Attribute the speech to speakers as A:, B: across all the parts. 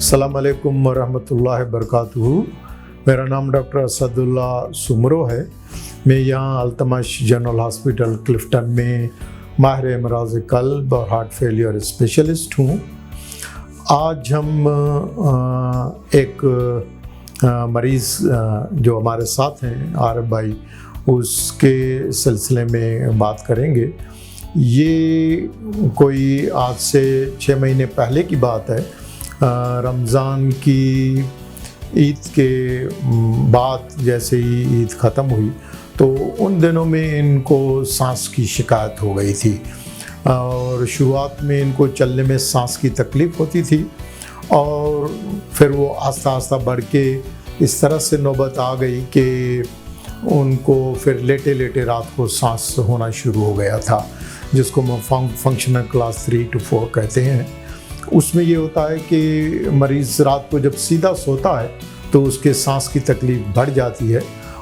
A: अस्सलाम वालेकुम वरहमतुल्लाहि वबरकातुहू। मेरा नाम डॉक्टर असदुल्ला सुमरो है। मैं यहाँ अल्तमश जनरल हॉस्पिटल क्लिफ्टन में माहिर अमराज़ क़ल्ब और हार्ट फेलियर स्पेशलिस्ट हूँ। आज हम एक मरीज़ जो हमारे साथ हैं आरिफ भाई, उसके सिलसिले में बात करेंगे। ये कोई आज से 6 महीने पहले की बात है। रमज़ान की ईद के बाद जैसे ही ईद ख़त्म हुई तो उन दिनों में इनको सांस की शिकायत हो गई थी और शुरुआत में इनको चलने में सांस की तकलीफ़ होती थी और फिर वो आस्ता आस्ता बढ़ के इस तरह से नौबत आ गई कि उनको फिर लेटे लेटे रात को सांस होना शुरू हो गया था, जिसको हम फंक्शनल क्लास 3 to 4 कहते हैं। उसमें ये होता है कि मरीज़ रात को जब सीधा सोता है तो उसके सांस की तकलीफ़ बढ़ जाती है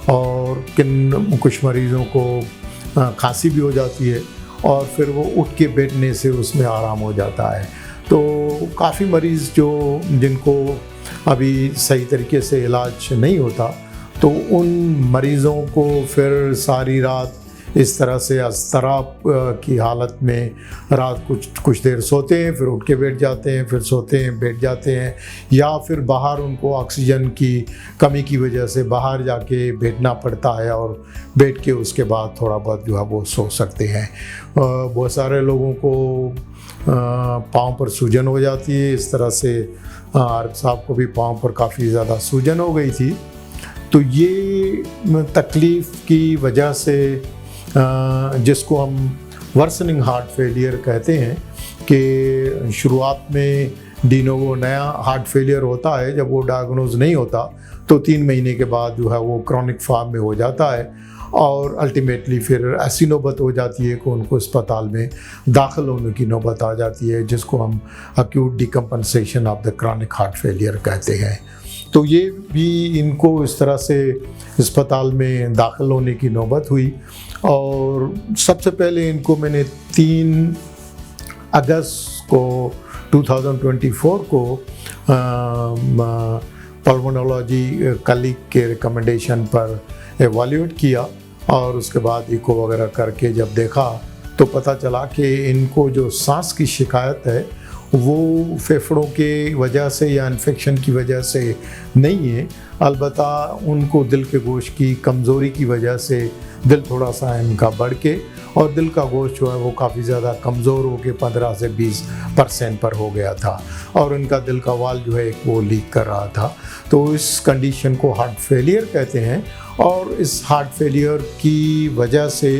A: और कुछ मरीज़ों को खांसी भी हो जाती है और फिर वो उठ के बैठने से उसमें आराम हो जाता है। तो काफ़ी मरीज़ जिनको अभी सही तरीके से इलाज नहीं होता तो उन मरीज़ों को फिर सारी रात इस तरह से अज़तराब की हालत में रात कुछ देर सोते हैं, फिर उठ के बैठ जाते हैं, फिर सोते हैं, बैठ जाते हैं, या फिर बाहर उनको ऑक्सीजन की कमी की वजह से बाहर जाके बैठना पड़ता है और बैठ के उसके बाद थोड़ा बहुत जो है वो सो सकते हैं। बहुत सारे लोगों को पाँव पर सूजन हो जाती है। इस तरह से आरिफ साहब को भी पाँव पर काफ़ी ज़्यादा सूजन हो गई थी। तो ये तकलीफ़ की वजह से जिसको हम वर्सनिंग हार्ट फेलियर कहते हैं कि शुरुआत में डी नोवो नया हार्ट फेलियर होता है, जब वो डायग्नोज नहीं होता तो 3 महीने के बाद जो है वो क्रॉनिक फॉर्म में हो जाता है और अल्टीमेटली फिर ऐसी नौबत हो जाती है कि उनको अस्पताल में दाखिल होने की नौबत आ जाती है, जिसको हम acute decompensation of the chronic heart failure कहते हैं। तो ये भी इनको इस तरह से अस्पताल में दाखिल होने की नौबत हुई और सबसे पहले इनको मैंने 3 अगस्त को 2024 को पल्मोनोलॉजी कलीग के रिकमेंडेशन पर एवैल्यूएट किया और उसके बाद इको वगैरह करके जब देखा तो पता चला कि इनको जो सांस की शिकायत है वो फेफड़ों के वजह से या इन्फेक्शन की वजह से नहीं है, अलबत्ता उनको दिल के गोश्त की कमज़ोरी की वजह से दिल थोड़ा सा इनका बढ़ के और दिल का गोश्त जो है वो काफ़ी ज़्यादा कमज़ोर हो के 15 से 20% पर हो गया था और इनका दिल का वाल जो है वो लीक कर रहा था। तो इस कंडीशन को हार्ट फेलियर कहते हैं और इस हार्ट फेलियर की वजह से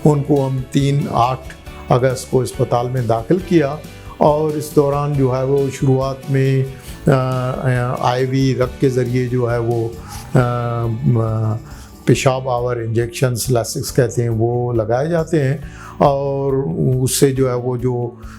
A: उनको हम 3-8 अगस्त को अस्पताल में दाखिल किया और इस दौरान जो है वो शुरुआत में आईवी रक्त के ज़रिए जो है वो पेशाब आवर इंजेक्शंस लैसिक्स कहते हैं वो लगाए जाते हैं और उससे जो है वो जो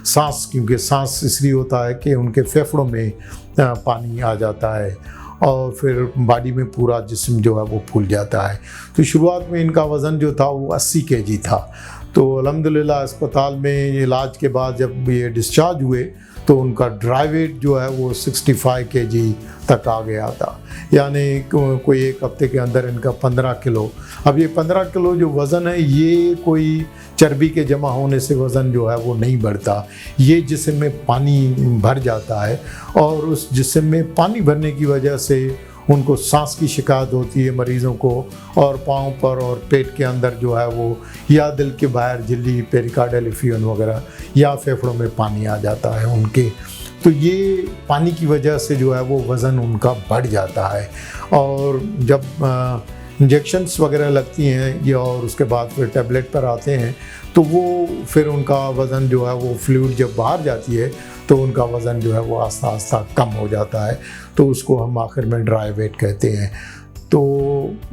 A: सांस, क्योंकि सांस इसलिए होता है कि उनके फेफड़ों में पानी आ जाता है और फिर बॉडी में पूरा जिस्म जो है वो फूल जाता है। तो शुरुआत में इनका वज़न जो था वो 80 kg था। तो अल्हम्दुलिल्लाह अस्पताल में इलाज के बाद जब ये डिस्चार्ज हुए तो उनका ड्राई वेट जो है वो 65 kg तक आ गया था, यानी कोई 1 हफ्ते के अंदर इनका 15 किलो। अब ये 15 किलो जो वज़न है ये कोई चर्बी के जमा होने से वज़न जो है वो नहीं बढ़ता, ये जिस्म में पानी भर जाता है और उस जिस्म में पानी भरने की वजह से उनको सांस की शिकायत होती है मरीज़ों को और पाँव पर और पेट के अंदर जो है वो या दिल के बाहर झिल्ली पेरिकार्डियल एफ्यूजन वगैरह या फेफड़ों में पानी आ जाता है उनके। तो ये पानी की वजह से जो है वो वज़न उनका बढ़ जाता है और जब इंजेक्शन्स वगैरह लगती हैं ये और उसके बाद फिर टैबलेट पर आते हैं तो वो फिर उनका वज़न जो है वो फ्लूइड जब बाहर जाती है तो उनका वज़न जो है वो आस्ता आस्ता कम हो जाता है, तो उसको हम आखिर में ड्राई वेट कहते हैं। तो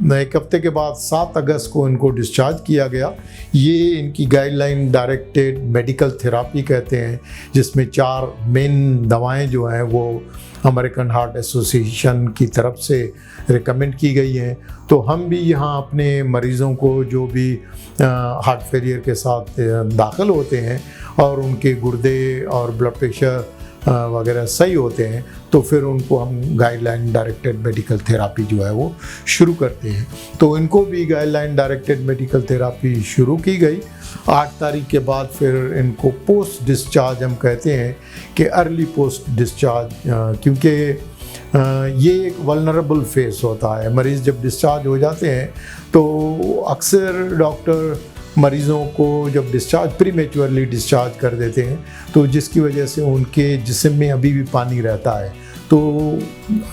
A: 1 हफ्ते के बाद 7 अगस्त को इनको डिस्चार्ज किया गया। ये इनकी गाइडलाइन डायरेक्टेड मेडिकल थेरापी कहते हैं, जिसमें 4 मेन दवाएं जो हैं वो अमेरिकन हार्ट एसोसिएशन की तरफ से रिकमेंड की गई हैं। तो हम भी यहाँ अपने मरीज़ों को जो भी हार्ट फेलियर के साथ दाखिल होते हैं और उनके गुर्दे और ब्लड प्रेशर वगैरह सही होते हैं तो फिर उनको हम गाइडलाइन डायरेक्टेड मेडिकल थेरापी जो है वो शुरू करते हैं। तो इनको भी गाइडलाइन डायरेक्टेड मेडिकल थेरापी शुरू की गई। 8 तारीख के बाद फिर इनको पोस्ट डिस्चार्ज हम कहते हैं कि अर्ली पोस्ट डिस्चार्ज, क्योंकि ये एक वल्नरेबल फेस होता है। मरीज़ जब डिस्चार्ज हो जाते हैं तो अक्सर डॉक्टर मरीज़ों को जब डिस्चार्ज प्रीमेच्योरली डिस्चार्ज कर देते हैं, तो जिसकी वजह से उनके जिस्म में अभी भी पानी रहता है। तो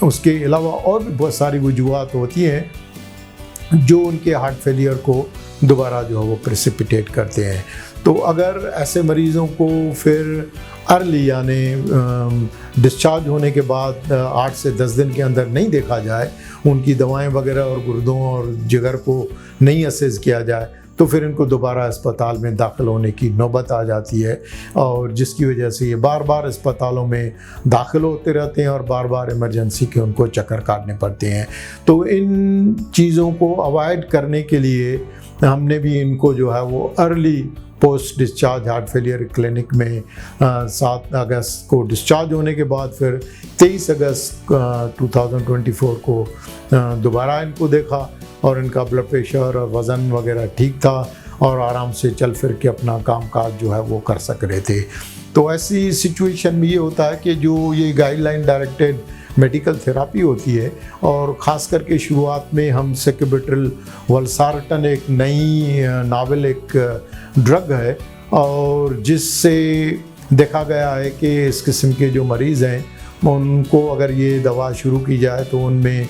A: उसके अलावा और भी बहुत सारी वजूहत होती हैं जो उनके हार्ट फेलियर को दोबारा जो है वो प्रेसिपिटेट करते हैं। तो अगर ऐसे मरीज़ों को फिर अर्ली यानी डिस्चार्ज होने के बाद 8 से 10 दिन के अंदर नहीं देखा जाए, उनकी दवाएं वगैरह और गुर्दों और जिगर को नहीं असेस किया जाए, तो फिर इनको दोबारा अस्पताल में दाखिल होने की नौबत आ जाती है, और जिसकी वजह से ये बार बार अस्पतालों में दाखिल होते रहते हैं और बार बार इमरजेंसी के उनको चक्कर काटने पड़ते हैं। तो इन चीज़ों को अवॉइड करने के लिए हमने भी इनको जो है वो early post discharge heart failure clinic में 7 अगस्त को डिस्चार्ज होने के बाद फिर 23 अगस्त 2024 को दोबारा इनको देखा, और इनका ब्लड प्रेशर और वज़न वगैरह ठीक था और आराम से चल फिर के अपना कामकाज जो है वो कर सक रहे थे। तो ऐसी सिचुएशन में ये होता है कि जो ये गाइडलाइन डायरेक्टेड मेडिकल थेरापी होती है, और ख़ास करके शुरुआत में हम सेक्यूबिट्रिल वल्सारटन एक नई नावल एक ड्रग है, और जिससे देखा गया है कि इस किस्म के जो मरीज़ हैं उनको अगर ये दवा शुरू की जाए तो उनमें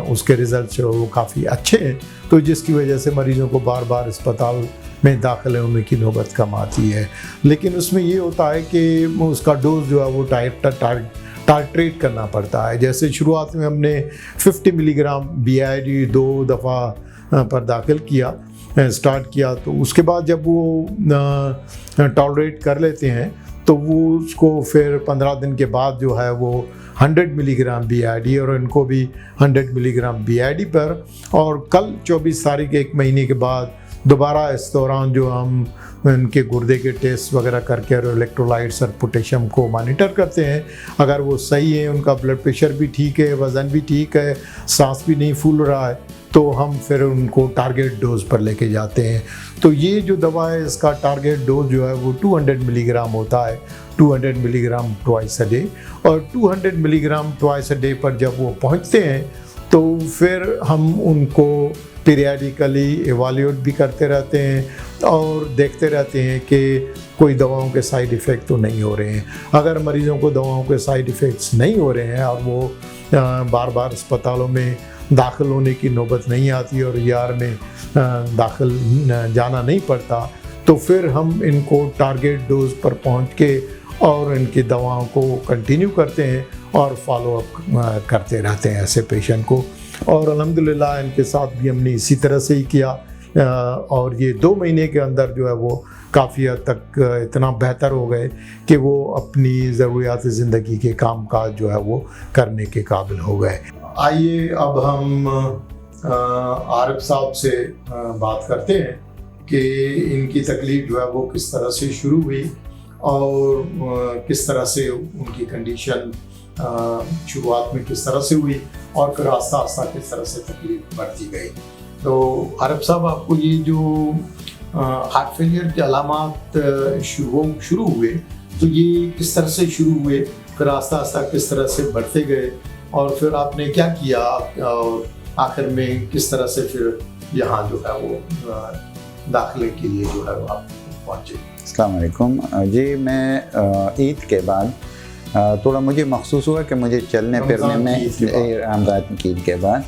A: उसके रिज़ल्ट जो वो काफ़ी अच्छे हैं। तो जिसकी वजह से मरीज़ों को बार बार अस्पताल में दाखिल होने की नौबत कम आती है। लेकिन उसमें ये होता है कि उसका डोज जो है वो टाइट्रेट करना पड़ता है। जैसे शुरुआत में हमने 50 मिलीग्राम BID 2 दफ़ा पर दाखिल किया, स्टार्ट किया, तो उसके बाद जब वो टॉलरेट कर लेते हैं तो वो उसको फिर 15 दिन के बाद जो है वो 100 मिलीग्राम BID, और इनको भी 100 मिलीग्राम BID पर, और कल 24 तारीख 1 महीने के बाद दोबारा इस दौरान जो हम इनके गुर्दे के टेस्ट वगैरह करके और इलेक्ट्रोलाइट्स और पोटेशियम को मॉनिटर करते हैं। अगर वो सही है, उनका ब्लड प्रेशर भी ठीक है, वज़न भी ठीक है, सांस भी नहीं फूल रहा है, तो हम फिर उनको टारगेट डोज पर लेके जाते हैं। तो ये जो दवा है इसका टारगेट डोज जो है वो 200 मिलीग्राम होता है, 200 मिलीग्राम ट्वाइस अ डे। और 200 मिलीग्राम ट्वाइस अ डे पर जब वो पहुंचते हैं तो फिर हम उनको पीरियडिकली एवाल्यूएट भी करते रहते हैं और देखते रहते हैं कि कोई दवाओं के साइड इफ़ेक्ट तो नहीं हो रहे हैं। अगर मरीज़ों को दवाओं के साइड इफ़ेक्ट्स नहीं हो रहे हैं और वो बार बार अस्पतालों में दाखिल होने की नौबत नहीं आती और ER में दाखिल जाना नहीं पड़ता, तो फिर हम इनको टारगेट डोज पर पहुंच के और इनकी दवाओं को कंटिन्यू करते हैं और फॉलो अप करते रहते हैं ऐसे पेशेंट को। और अल्हम्दुलिल्लाह इनके साथ भी हमने इसी तरह से ही किया, और ये 2 महीने के अंदर जो है वो काफ़ी हद तक इतना बेहतर हो गए कि वो अपनी ज़रूरियात ज़िंदगी के काम काज जो है वो करने के काबिल हो गए। आइए अब हम आरिफ साहब से बात करते हैं कि इनकी तकलीफ़ जो है वो किस तरह से शुरू हुई और किस तरह से उनकी कंडीशन शुरुआत में किस तरह से हुई और फिर आस्ता आस्ता किस तरह से तकलीफ बढ़ती गई। तो आरिफ साहब, आपको ये जो हार्ट फेलियर के अलामात शुरू हुए, तो ये किस तरह से शुरू हुए, फिर आस्ता आस्ता किस तरह से बढ़ते गए और फिर आपने क्या किया और आखिर में किस तरह से फिर यहाँ जो है वो दाखिले के लिए जो है वो आप पहुँचे?
B: अस्सलाम वालेकुम जी। मैं ईद के बाद थोड़ा मुझे महसूस हुआ कि मुझे चलने फिरने में रमज़ान की ईद के बाद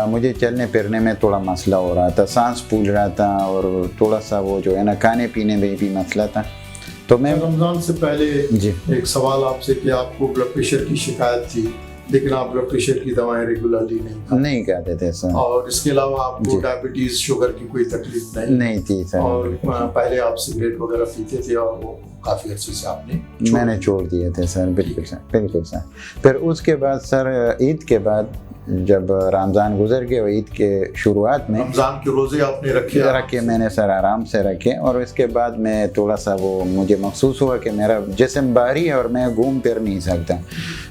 B: मुझे चलने फिरने में थोड़ा मसला हो रहा था, सांस फूल रहा था और थोड़ा सा वो जो है ना खाने पीने में भी मसला था। तो मैं
A: रमज़ान से पहले
B: जी
A: एक सवाल आपसे कि आपको ब्लड प्रेशर की शिकायत थी, लेकिन आप ब्लड प्रेशर की दवाएं रेगुलरली नहीं
B: खाते थे सर,
A: और इसके अलावा आपको डायबिटीज शुगर की कोई तकलीफ नहीं
B: थी सर, और
A: पहले आप सिगरेट वगैरह पीते थे और वो काफ़ी अच्छे से आपने
B: मैंने छोड़ दिए थे सर। बिल्कुल सर, बिल्कुल सर। फिर उसके बाद सर ईद के बाद जब रमज़ान गुजर गए और ईद के शुरुआत में
A: रमज़ान के रोज़े आपने रखे
B: मैंने सर आराम से रखे, और इसके बाद मैं थोड़ा सा वो मुझे महसूस हुआ कि मेरा जिस्म भारी है और मैं घूम फिर नहीं सकता।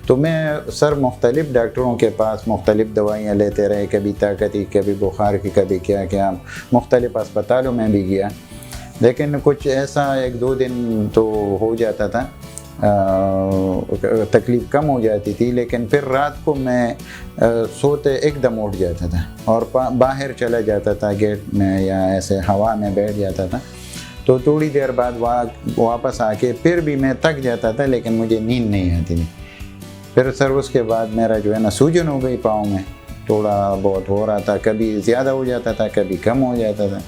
B: तो मैं सर मुख्तलिफ़ डॉक्टरों के पास मुख्तलिफ़ दवाइयाँ लेते रहे, कभी ताकती, कभी बुखार की, कभी क्या क्या, मुख्तलिफ़ अस्पतालों में भी गया, लेकिन कुछ ऐसा 1-2 दिन तो हो जाता था, तकलीफ़ कम हो जाती थी, लेकिन फिर रात को मैं सोते एकदम उठ जाता था और बाहर चला जाता था गेट में या ऐसे हवा में बैठ जाता था। तो थोड़ी देर बाद वापस आके फिर भी मैं थक जाता था, लेकिन मुझे नींद नहीं आती थी। फिर सर उसके बाद मेरा जो है ना सूजन हो गई पाँव में, थोड़ा बहुत हो रहा था, कभी ज़्यादा हो जाता था, कभी कम हो जाता था।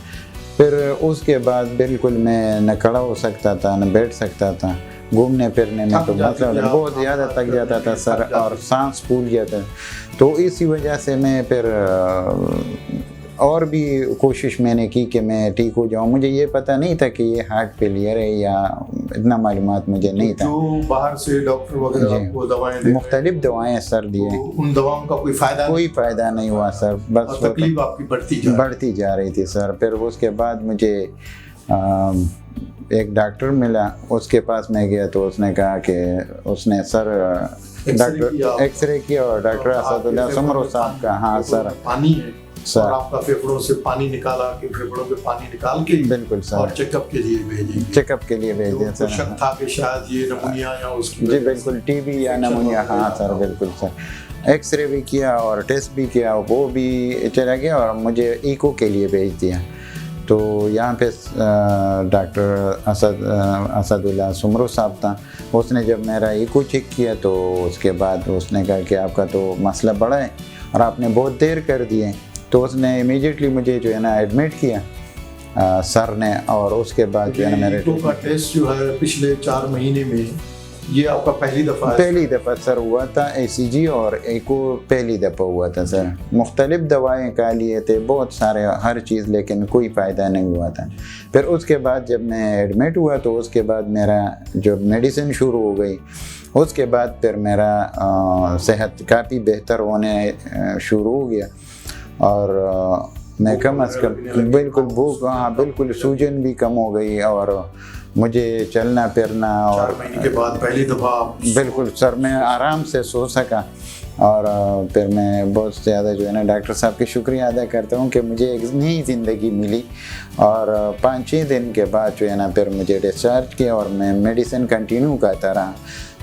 B: फिर उसके बाद बिल्कुल मैं न खड़ा हो सकता था न बैठ सकता था, घूमने फिरने में तो मतलब बहुत ज़्यादा थक जाता था सर, और सांस फूल जाता। तो इसी वजह से मैं फिर और भी कोशिश मैंने की कि मैं ठीक हो जाऊं। मुझे ये पता नहीं था कि ये हार्ट फेलियर है, या इतना मालूमात मुझे नहीं था।
A: जो बाहर से डॉक्टर वगैरह आपको दवाएं
B: मुख्तलिफ दवाएं सर दिए,
A: तो उन दवाओं का कोई फ़ायदा
B: नहीं हुआ सर, बस
A: तकलीफ आपकी बढ़ती
B: जा रही थी सर। फिर उसके बाद मुझे एक डॉक्टर मिला, उसके पास मैं गया तो उसने कहा कि उसने सर डॉक्टर एक्सरे किया और डॉक्टर असदुल्लाह सुमरो साहब का, हाँ सर,
A: पानी है सर, और आपका फेफड़ों से पानी निकाला कि फेफड़ों के पानी निकाल के
B: बिल्कुल सर,
A: और चेकअप के लिए भेज दिया
B: सर।
A: शक था कि शायद ये नमूनिया या उसकी
B: जी बिल्कुल टीबी या नमूनिया, हाँ सर बिल्कुल सर। एक्सरे भी किया और टेस्ट भी किया, वो भी चला गया और मुझे इको के लिए भेज दिया। तो यहाँ पे डॉक्टर असदुल्लाह सुमरो साहब था, उसने जब मेरा इको चेक किया तो उसके बाद उसने कहा कि आपका तो मसला बड़ा है और आपने बहुत देर कर दी है। तो उसने इमीडिएटली मुझे जो है ना एडमिट किया सर ने, और उसके बाद जो है ना मेरे
A: इको का टेस्ट जो है पिछले 4 महीने में ये आपका पहली दफ़ा
B: सर हुआ था ACG, और इको पहली दफ़ा हुआ था सर। मुख्तलिफ दवाएं का लिए थे, बहुत सारे हर चीज़, लेकिन कोई फ़ायदा नहीं हुआ था। फिर उसके बाद जब मैं एडमिट हुआ तो उसके बाद मेरा जो मेडिसिन शुरू हो गई, उसके बाद फिर मेरा सेहत काफ़ी बेहतर होने शुरू हो गया, और मैं कम अज़ कम बिल्कुल भूख, हाँ बिल्कुल, सूजन भी कम हो गई, और मुझे चलना फिरना, और
A: 4 महीने के बाद पहली दफ़ा
B: बिल्कुल सर मैं आराम से सो सका। और फिर मैं बहुत ज़्यादा जो है ना डॉक्टर साहब की शुक्रिया अदा करता हूँ कि मुझे एक नई ज़िंदगी मिली, और 5-6 दिन के बाद जो है ना फिर मुझे डिस्चार्ज किया और मैं मेडिसिन कंटिन्यू करता रहा।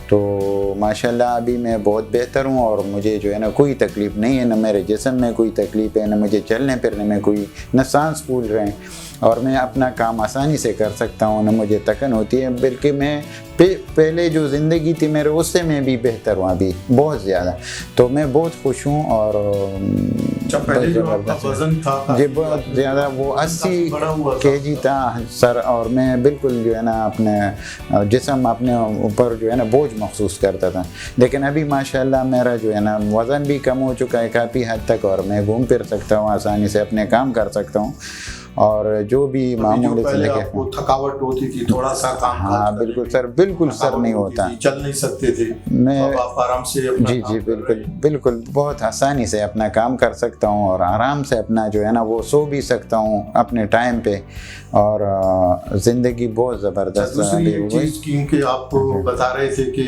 B: तो माशाल्लाह अभी मैं बहुत बेहतर हूँ, और मुझे जो है ना कोई तकलीफ़ नहीं है, न मेरे जिस्म में कोई तकलीफ़ है, न मुझे चलने फिरने में कोई, न सांस फूल रहे हैं, और मैं अपना काम आसानी से कर सकता हूँ, न मुझे थकन होती है। बल्कि मैं पहले जो ज़िंदगी थी मेरे, उससे मैं भी बेहतर हूँ अभी बहुत ज़्यादा। तो मैं बहुत खुश हूँ। और
A: पहले जो आपका वज़न था
B: जी बहुत ज़्यादा, वो 80 kg था सर, और मैं बिल्कुल जो है ना अपने जिस्म अपने ऊपर जो है ना बोझ महसूस करता था। लेकिन अभी माशाल्लाह मेरा जो है ना वज़न भी कम हो चुका है काफ़ी हद तक, और मैं घूम फिर सकता हूँ, आसानी से अपने काम कर सकता हूँ, और जो भी मामूली से लेके
A: थकावट होती थी थोड़ा सा काम,
B: हाँ बिल्कुल सर नहीं होता,
A: चल नहीं सकते थे,
B: मैं
A: आप आराम से
B: जी बिल्कुल बहुत आसानी से अपना काम कर सकता हूँ, और आराम से अपना जो है ना वो सो भी सकता हूँ अपने टाइम पे, और ज़िंदगी बहुत ज़बरदस्त
A: चीज़ क्योंकि आप बता रहे थे कि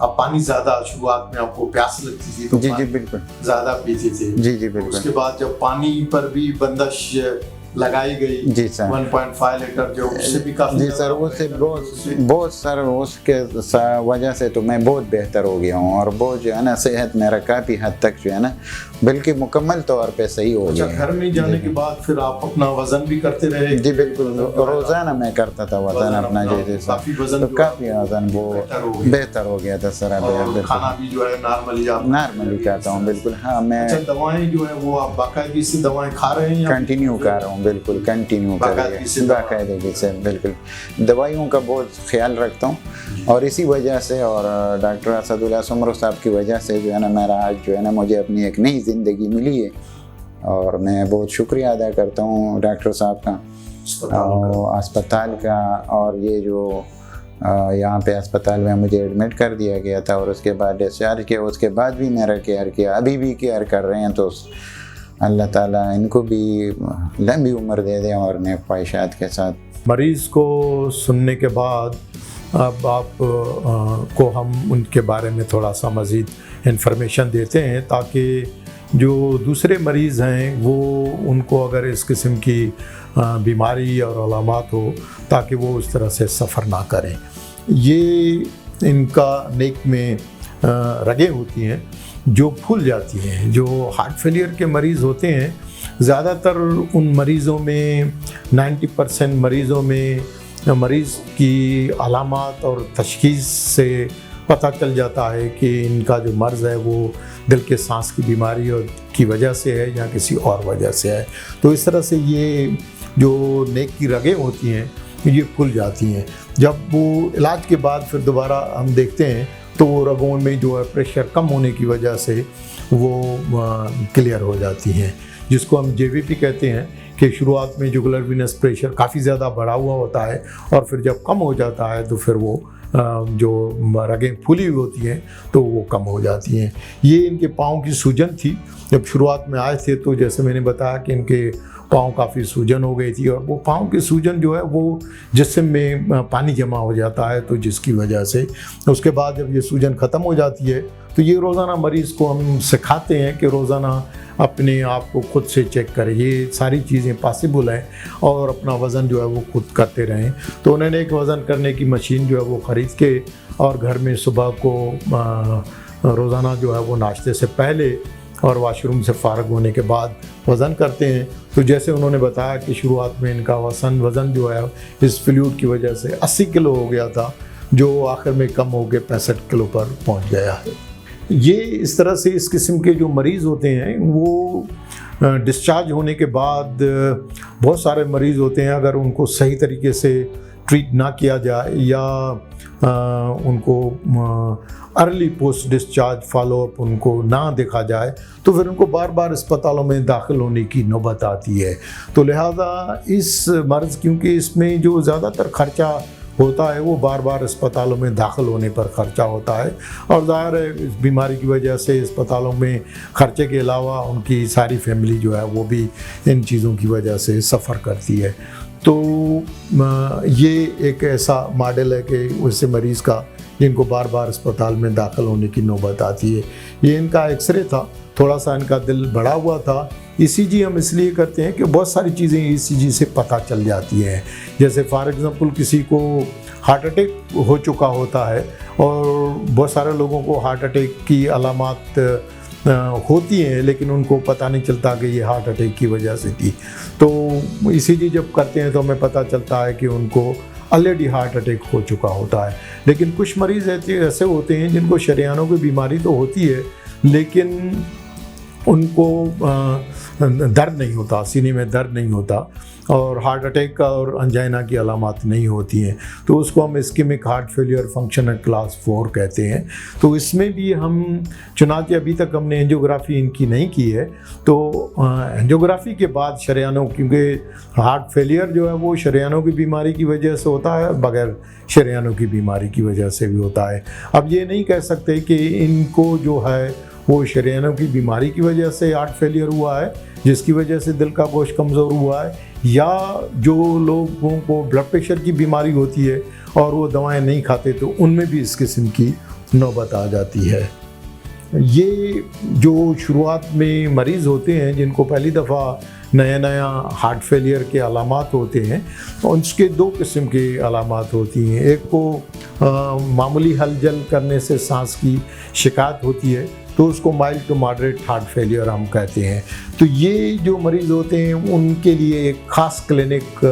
A: आप पानी ज़्यादा, शुरुआत में आपको प्यास लगती थी तो
B: जी बिल्कुल
A: ज़्यादा पीते थे,
B: जी बिल्कुल।
A: उसके बाद जब पानी पर भी बंदिश लगाई गई
B: जी सर,
A: 1.5 लीटर, जो उससे भी काफ़ी,
B: जी सर उससे बहुत सर उसके वजह से तो मैं बहुत बेहतर हो गया हूँ, और बहुत जो है ना सेहत मेरा काफ़ी हद तक जो है ना बल्कि मुकम्मल तौर पे सही हो गया।
A: घर में जाने के बाद फिर आप अपना वज़न भी करते रहे?
B: जी बिल्कुल, रोज़ाना मैं करता था वज़न अपना, जैसे
A: काफ़ी वज़न
B: वो बेहतर हो गया था सर।
A: अब खाना भी जो है
B: नॉर्मली खाता हूँ बिल्कुल। हाँ मैं
A: दवाएं जो है वो आप बाकायदगी से दवाएं खा रहे हैं?
B: कंटिन्यू कर रहा हूँ, बिल्कुल कंटिन्यू करिए बाकायदगी से, बिल्कुल दवाइयों का बहुत ख्याल रखता हूँ, और इसी वजह से और डॉक्टर असदुल्लाह सुमरो साहब की वजह से जो है ना मेरा आज जो है ना मुझे अपनी एक नई ज़िंदगी मिली है, और मैं बहुत शुक्रिया अदा करता हूँ डॉक्टर साहब का, अस्पताल का, और ये जो यहाँ पे अस्पताल में मुझे एडमिट कर दिया गया था और उसके बाद डिस्चार्ज किया। उसके बाद भी मेरा केयर किया, अभी भी केयर कर रहे हैं। तो अल्लाह ताला इनको भी लंबी उम्र दे दें और नेक ख्वाहिशात के साथ।
A: मरीज़ को सुनने के बाद अब आप को हम उनके बारे में थोड़ा सा मज़ीद इन्फॉर्मेशन देते हैं ताकि जो दूसरे मरीज़ हैं वो उनको अगर इस किस्म की बीमारी और अलामात हो ताकि वो उस तरह से सफ़र ना करें। ये इनका नेक में रगें होती हैं जो फूल जाती हैं। जो हार्ट फेलियर के मरीज़ होते हैं, ज़्यादातर उन मरीज़ों में 90% मरीज़ों में मरीज़ की अलामात और तशख़ीस से पता चल जाता है कि इनका जो मर्ज़ है वो दिल के सांस की बीमारी और की वजह से है या किसी और वजह से है। तो इस तरह से ये जो नेक की रगें होती हैं ये फूल जाती हैं। जब वो इलाज के बाद फिर दोबारा हम देखते हैं तो वो रगों में जो है प्रेशर कम होने की वजह से वो क्लियर हो जाती हैं, जिसको हम JVP कहते हैं कि शुरुआत में जुगुलर वीनस प्रेशर काफ़ी ज़्यादा बढ़ा हुआ होता है और फिर जब कम हो जाता है तो फिर वो जो रगें फूली हुई होती हैं तो वो कम हो जाती हैं। ये इनके पाँव की सूजन थी। जब शुरुआत में आए थे तो जैसे मैंने बताया कि इनके पाँव काफ़ी सूजन हो गई थी और वो पाँव की सूजन जो है वो जिस्म में पानी जमा हो जाता है, तो जिसकी वजह से उसके बाद जब ये सूजन ख़त्म हो जाती है तो ये रोज़ाना मरीज़ को हम सिखाते हैं कि रोज़ाना अपने आप को खुद से चेक करें। ये सारी चीज़ें पॉसिबल हैं और अपना वज़न जो है वो खुद करते रहें। तो उन्होंने एक वज़न करने की मशीन जो है वो ख़रीद के और घर में सुबह को रोज़ाना जो है वो नाश्ते से पहले और वाशरूम से फ़ारग होने के बाद वज़न करते हैं। तो जैसे उन्होंने बताया कि शुरुआत में इनका वज़न जो है इस फ्लूइड की वजह से 80 किलो हो गया था, जो आखिर में कम हो के 65 किलो पर पहुंच गया है। ये इस तरह से इस किस्म के जो मरीज़ होते हैं वो डिस्चार्ज होने के बाद बहुत सारे मरीज़ होते हैं, अगर उनको सही तरीके से ट्रीट ना किया जाए या उनको अर्ली पोस्ट डिस्चार्ज फॉलोअप उनको ना देखा जाए तो फिर उनको बार बार अस्पतालों में दाखिल होने की नौबत आती है। तो लिहाजा इस मर्ज़, क्योंकि इसमें जो ज़्यादातर ख़र्चा होता है वो बार बार अस्पतालों में दाखिल होने पर ख़र्चा होता है और ज़ाहिर है इस बीमारी की वजह से अस्पतालों में ख़र्चे के अलावा उनकी सारी फैमिली जो है वो भी इन चीज़ों की वजह से सफ़र करती है। तो ये एक ऐसा मॉडल है कि उससे मरीज़ का जिनको बार बार अस्पताल में दाखिल होने की नौबत आती है। ये इनका एक्सरे था, थोड़ा सा इनका दिल बढ़ा हुआ था। ECG हम इसलिए करते हैं कि बहुत सारी चीज़ें ECG से पता चल जाती हैं। जैसे फॉर एग्ज़ाम्पल किसी को हार्ट अटैक हो चुका होता है और बहुत सारे लोगों को हार्ट अटैक की अलामात होती हैं लेकिन उनको पता नहीं चलता कि ये हार्ट अटैक की वजह से थी। तो ECG जब करते हैं तो हमें पता चलता है कि उनको ऑलरेडी हार्ट अटैक हो चुका होता है। लेकिन कुछ मरीज़ ऐसे होते हैं जिनको शरीयानों की बीमारी तो होती है लेकिन उनको दर्द नहीं होता, सीने में दर्द नहीं होता और हार्ट अटैक का और अंजाइना की अलामात नहीं होती हैं, तो उसको हम ischaemic heart failure functional class 4 कहते हैं। तो इसमें भी हम चुनांचे अभी तक हमने एंजियोग्राफी इनकी नहीं की है। तो एंजियोग्राफी के बाद शरीयानों, क्योंकि हार्ट फेलियर जो है वो शरीयानों की बीमारी की वजह से होता है, बगैर शरीयानों की बीमारी की वजह से भी होता है। अब ये नहीं कह सकते कि इनको जो है वो शरीयानों की बीमारी की वजह से हार्ट फेलियर हुआ है जिसकी वजह से दिल का गोश्त कमज़ोर हुआ है, या जो लोगों को ब्लड प्रेशर की बीमारी होती है और वो दवाएं नहीं खाते तो उनमें भी इस किस्म की नौबत आ जाती है। ये जो शुरुआत में मरीज़ होते हैं जिनको पहली दफ़ा नया हार्ट फेलियर के अलामात होते हैं, उसके 2 किस्म के अलामात होती हैं। एक को मामूली हलचल करने से सांस की शिकायत होती है तो उसको mild to moderate heart failure हम कहते हैं। तो ये जो मरीज़ होते हैं उनके लिए एक ख़ास क्लिनिक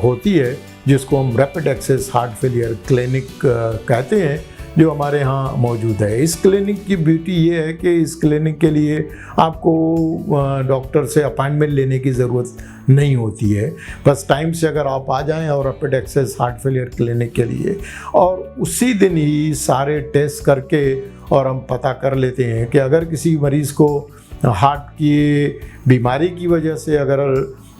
A: होती है जिसको हम rapid access heart failure clinic कहते हैं, जो हमारे यहाँ मौजूद है। इस क्लिनिक की ब्यूटी ये है कि इस क्लिनिक के लिए आपको डॉक्टर से अपॉइंटमेंट लेने की ज़रूरत नहीं होती है। बस टाइम से अगर आप आ जाएं और rapid access heart failure clinic के लिए, और उसी दिन ही सारे टेस्ट करके और हम पता कर लेते हैं कि अगर किसी मरीज़ को हार्ट की बीमारी की वजह से अगर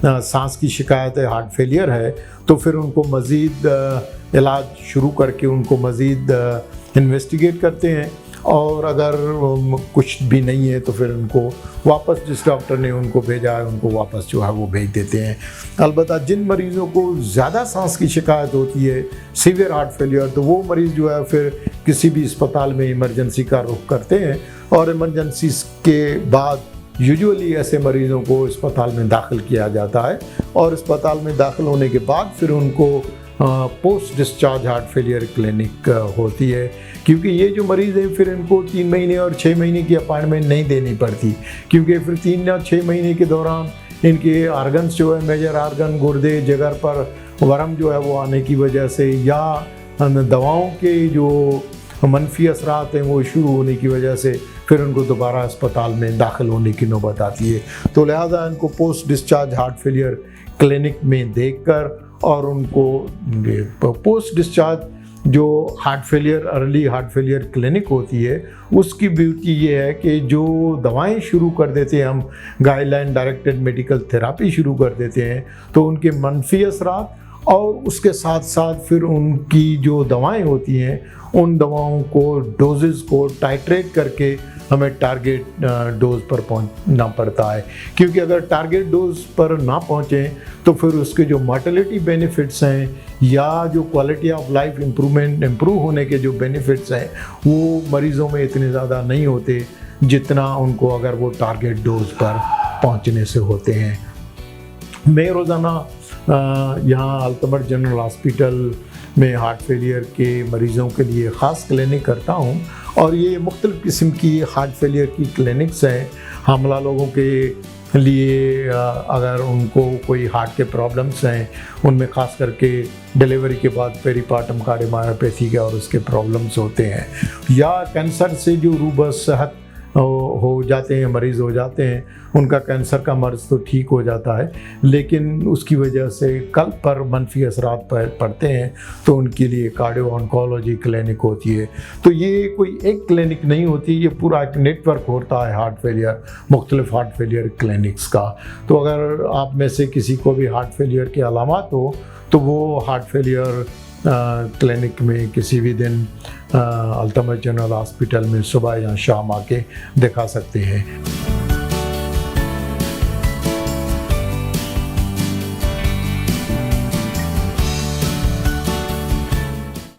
A: सांस की शिकायत है, हार्ट फेलियर है, तो फिर उनको मज़ीद इलाज शुरू करके उनको मज़ीद इन्वेस्टिगेट करते हैं, और अगर कुछ भी नहीं है तो फिर उनको वापस जिस डॉक्टर ने उनको भेजा है उनको वापस जो है वो भेज देते हैं। अलबत्ता जिन मरीज़ों को ज़्यादा सांस की शिकायत होती है, सीवियर हार्ट फेलियर, तो वो मरीज़ जो है फिर किसी भी अस्पताल में इमरजेंसी का रुख करते हैं, और इमरजेंसी के बाद यूजुअली ऐसे मरीज़ों को अस्पताल में दाखिल किया जाता है, और अस्पताल में दाखिल होने के बाद फिर उनको post discharge heart failure clinic होती है, क्योंकि ये जो मरीज़ हैं फिर इनको 3 महीने और 6 महीने की अपॉइंटमेंट नहीं देनी पड़ती, क्योंकि फिर 3 या 6 महीने के दौरान इनके आर्गन्स जो है, मेजर आर्गन, गुर्दे, जिगर पर वर्म जो है वो आने की वजह से, या दवाओं के जो मनफी असरात हैं वो शुरू होने की वजह से फिर उनको दोबारा अस्पताल में दाखिल होने की नौबत आती है। तो लिहाजा इनको post discharge heart failure clinic में देखकर, और उनको पोस्ट डिस्चार्ज जो heart failure, early heart failure clinic होती है, उसकी ब्यूटी ये है कि जो दवाएं शुरू कर देते हैं हम, गाइडलाइन डायरेक्टेड मेडिकल थेरापी शुरू कर देते हैं, तो उनके मनफी असरात और उसके साथ साथ फिर उनकी जो दवाएं होती हैं उन दवाओं को, डोजेज़ को टाइट्रेट करके हमें टारगेट डोज पर पहुंचना पड़ता है, क्योंकि अगर टारगेट डोज पर ना पहुंचें तो फिर उसके जो मॉर्टेलिटी बेनिफिट्स हैं या जो क्वालिटी ऑफ लाइफ इम्प्रूव होने के जो बेनिफिट्स हैं वो मरीज़ों में इतने ज़्यादा नहीं होते जितना उनको अगर वो टारगेट डोज पर पहुंचने से होते हैं। मैं रोज़ाना यहाँ अल्तमर जनरल हॉस्पिटल में हार्ट फेलियर के मरीज़ों के लिए ख़ास क्लिनिक करता हूँ, और ये मुख्तलिफ़ किस्म की हार्ट फेलियर की क्लिनिक्स हैं। हमला लोगों के लिए अगर उनको कोई हार्ट के प्रॉब्लम्स हैं, उनमें ख़ास करके डिलीवरी के बाद पेरीपार्टम कार्डियोमायोपैथी के और उसके प्रॉब्लम्स होते हैं, या कैंसर से जो रूबस सेहत हो जाते हैं, मरीज़ हो जाते हैं, उनका कैंसर का मर्ज़ तो ठीक हो जाता है, लेकिन उसकी वजह से कल्ब पर मनफी असरात पड़ते हैं, तो उनके लिए कार्डियो ऑन्कोलॉजी क्लिनिक होती है। तो ये कोई एक क्लिनिक नहीं होती, ये पूरा एक नेटवर्क होता है हार्ट फेलियर, मुख्तलिफ हार्ट फेलियर क्लिनिक्स का। तो अगर आप में से किसी को भी हार्ट फेलियर के अलामात हो तो वो हार्ट फेलियर क्लिनिक में किसी भी दिन अल्तमर जनरल हॉस्पिटल में सुबह या शाम आके दिखा सकते हैं।